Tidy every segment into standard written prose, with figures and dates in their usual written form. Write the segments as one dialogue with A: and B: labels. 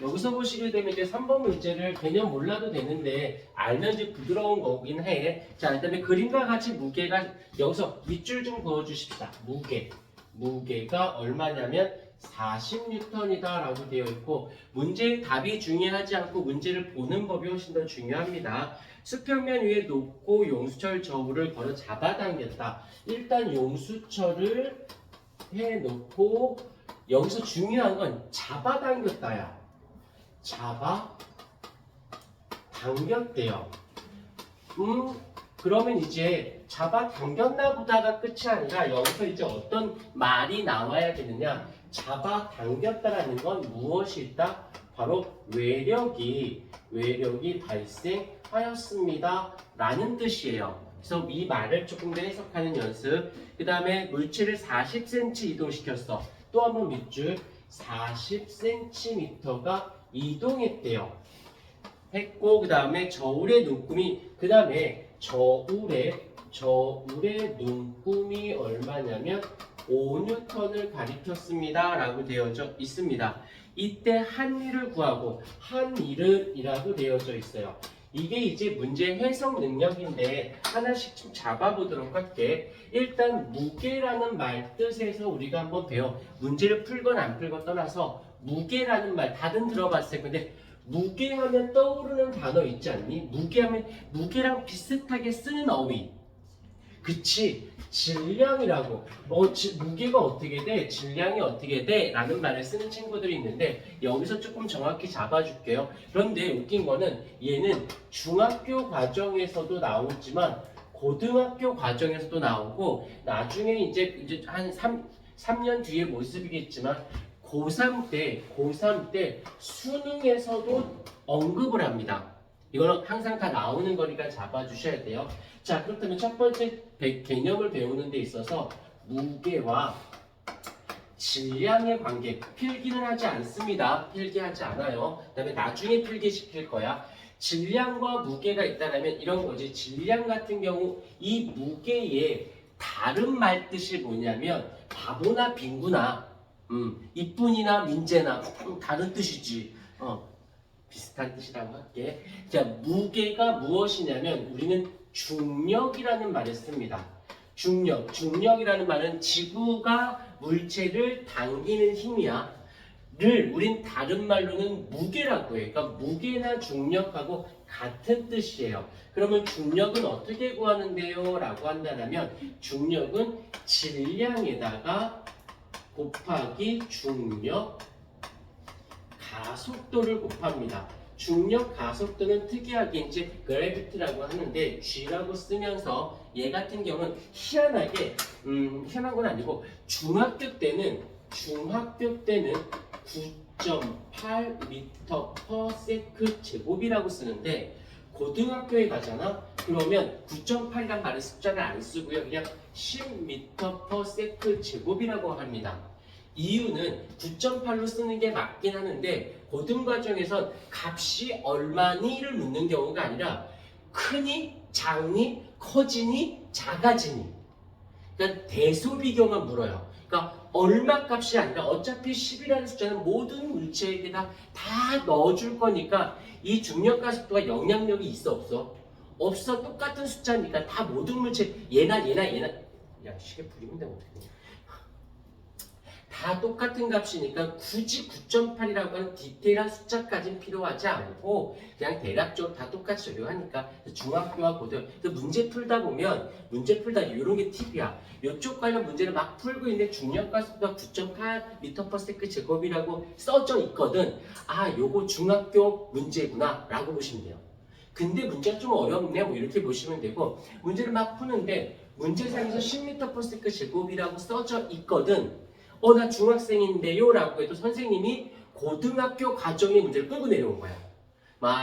A: 여기서 보시게 되면 이제 3번 문제를 개념 몰라도 되는데 알면 이제 부드러운 거긴 해. 자, 그다음에 그림과 같이 무게가 여기서 밑줄 좀 그어 주십시다. 무게가 얼마냐면 40N이다 라고 되어 있고, 문제의 답이 중요하지 않고 문제를 보는 법이 훨씬 더 중요합니다. 수평면 위에 놓고 용수철 저울을 걸어 잡아당겼다. 일단 용수철을 해놓고 여기서 중요한 건 잡아당겼다야. 잡아당겼대요. 그러면 이제 잡아당겼나 보다가 끝이 아니라 여기서 이제 어떤 말이 나와야 되느냐. 잡아당겼다라는 건 무엇이 있다? 바로 외력이 발생하였습니다 라는 뜻이에요. 그래서 이 말을 조금 더 해석하는 연습. 그 다음에 물체를 40cm 이동시켰어. 또 한 번 밑줄 40cm가 이동했대요. 했고, 그 다음에 저울의 눈금이, 그 다음에 저울의 눈금이 얼마냐면 5N을 가리켰습니다 라고 되어져 있습니다. 이때 한일을 구하고, 한일은이라고 되어져 있어요. 이게 이제 문제 해석 능력인데 하나씩 좀 잡아보도록 할게. 일단 무게라는 말 뜻에서 우리가 한번 배워. 문제를 풀건 안 풀건 떠나서 무게라는 말 다들 들어봤을 건데, 무게하면 떠오르는 단어 있지 않니? 무게하면 무게랑 비슷하게 쓰는 어휘. 그치? 질량이라고. 무게가 어떻게 돼? 질량이 어떻게 돼? 라는 말을 쓰는 친구들이 있는데 여기서 조금 정확히 잡아줄게요. 그런데 웃긴 거는 얘는 중학교 과정에서도 나오지만 고등학교 과정에서도 나오고, 나중에 이제 한 3년 뒤의 모습이겠지만 고3 때 수능에서도 언급을 합니다. 이거는 항상 다 나오는 거니까 잡아주셔야 돼요. 자, 그렇다면 첫 번째 개념을 배우는 데 있어서 무게와 질량의 관계, 필기는 하지 않습니다. 필기하지 않아요. 그 다음에 나중에 필기시킬 거야. 질량과 무게가 있다면 이런 거지. 질량 같은 경우 이 무게의 다른 말 뜻이 뭐냐면 바보나 빈구나 이뿐이나 민재나 다른 뜻이지. 비슷한 뜻이라고 할게. 자, 무게가 무엇이냐면 우리는 중력이라는 말을 씁니다. 중력이라는 말은 지구가 물체를 당기는 힘이야. 우린 다른 말로는 무게라고 해. 그러니까 무게나 중력하고 같은 뜻이에요. 그러면 중력은 어떻게 구하는데요? 라고 한다면 중력은 질량에다가 곱하기 중력 가속도를 곱합니다. 중력 가속도는 특이하게 이제 gravity라고 하는데 G라고 쓰면서 얘 같은 경우는 희한하게 희한한 건 아니고 중학교 때는 9.8m/s 제곱이라고 쓰는데 고등학교에 가잖아? 그러면 9.8이란 말의 숫자를 안 쓰고요. 그냥 10m/s 제곱이라고 합니다. 이유는 9.8로 쓰는 게 맞긴 하는데 고등 과정에선 값이 얼마니를 묻는 경우가 아니라 크니, 작니, 커지니, 작아지니, 그러니까 대소비경을 물어요. 그러니까 얼마 값이 아니라 어차피 10이라는 숫자는 모든 물체에게 다 넣어줄 거니까 이 중력가속도가 영향력이 있어 없어? 없어. 똑같은 숫자니까 다 모든 물체 얘나 야 시계 부리면 되면 어떡해. 다 똑같은 값이니까 굳이 9.8이라고 하는 디테일한 숫자까지는 필요하지 않고 그냥 대략적으로 다 똑같이 적용하니까 중학교와 고등학교 문제 풀다 보면 이런 게 팁이야. 이쪽 관련 문제를 막 풀고 있는데 중력가속도가 9.8m/s 제곱이라고 써져 있거든. 아, 요거 중학교 문제구나 라고 보시면 돼요. 근데 문제가 좀 어렵네 뭐 이렇게 보시면 되고, 문제를 막 푸는데 문제상에서 10m/s 제곱이라고 써져 있거든. 나 중학생인데요 라고 해도 선생님이 고등학교 과정의 문제를 끌고 내려온 거야.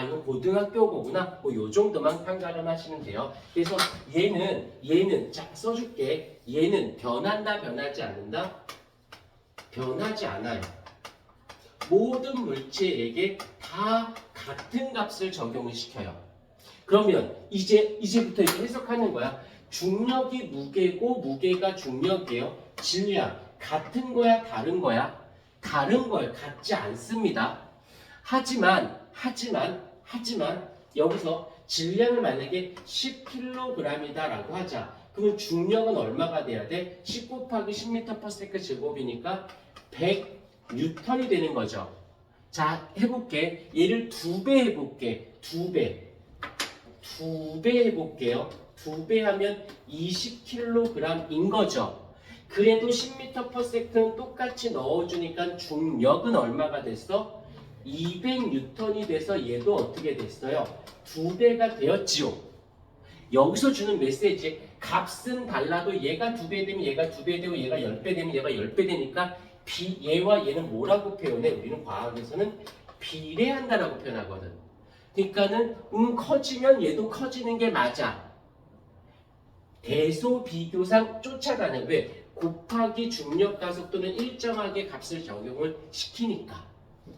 A: 이거 고등학교 거구나. 뭐 요 정도만 판가름 하시면 돼요. 그래서 얘는 자 써줄게. 얘는 변한다, 변하지 않는다? 변하지 않아요. 모든 물체에게 다 같은 값을 적용을 시켜요. 그러면 이제부터 이제 해석하는 거야. 중력이 무게고 무게가 중력이에요. 질량 같은 거야, 다른 거야? 다른 거예요. 같지 않습니다. 하지만 여기서 질량을 만약에 10kg이다라고 하자. 그러면 중력은 얼마가 돼야 돼? 10 곱하기 10m/s 제곱이니까 100N이 되는 거죠. 자, 해볼게. 얘를 2배 해볼게. 2배 해볼게요. 2배 하면 20kg인 거죠. 그래도 10m/s는 똑같이 넣어주니까 중력은 얼마가 됐어? 200N이 돼서 얘도 어떻게 됐어요? 2배가 되었지요. 여기서 주는 메시지, 값은 달라도 얘가 2배 되면 얘가 2배 되고 얘가 10배 되면 얘가 10배 되니까 얘와 얘는 뭐라고 표현해? 우리는 과학에서는 비례한다라고 표현하거든. 그러니까는 커지면 얘도 커지는 게 맞아. 대소비교상 쫓아가는, 왜? 곱하기 중력 가속도는 일정하게 값을 적용을 시키니까.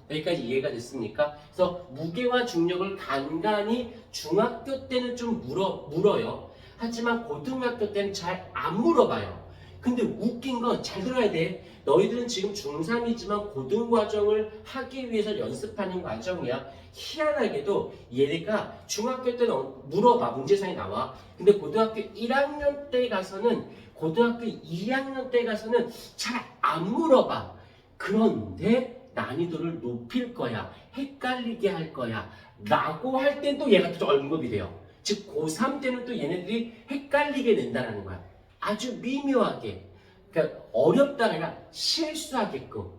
A: 여기까지 이해가 됐습니까? 그래서 무게와 중력을 간간히 중학교 때는 좀 물어요. 하지만 고등학교 때는 잘 안 물어봐요. 근데 웃긴 건 잘 들어야 돼. 너희들은 지금 중3이지만 고등과정을 하기 위해서 연습하는 과정이야. 희한하게도 얘가 중학교 때는 물어봐. 문제상이 나와. 근데 고등학교 1학년 때 가서는, 고등학교 2학년 때 가서는 잘 안 물어봐. 그런데 난이도를 높일 거야. 헷갈리게 할 거야. 라고 할 땐 또 얘가 또 언급이 돼요. 즉 고3 때는 또 얘네들이 헷갈리게 된다는 거야. 아주 미묘하게. 그러니까 어렵다가 아니라 실수하게끔.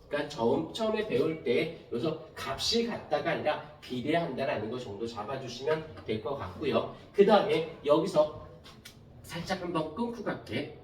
A: 그러니까 처음에 배울 때 여기서 값이 같다가 아니라 비례한다라는 거 정도 잡아주시면 될 것 같고요. 그 다음에 여기서 살짝 한번 끊고 갈게.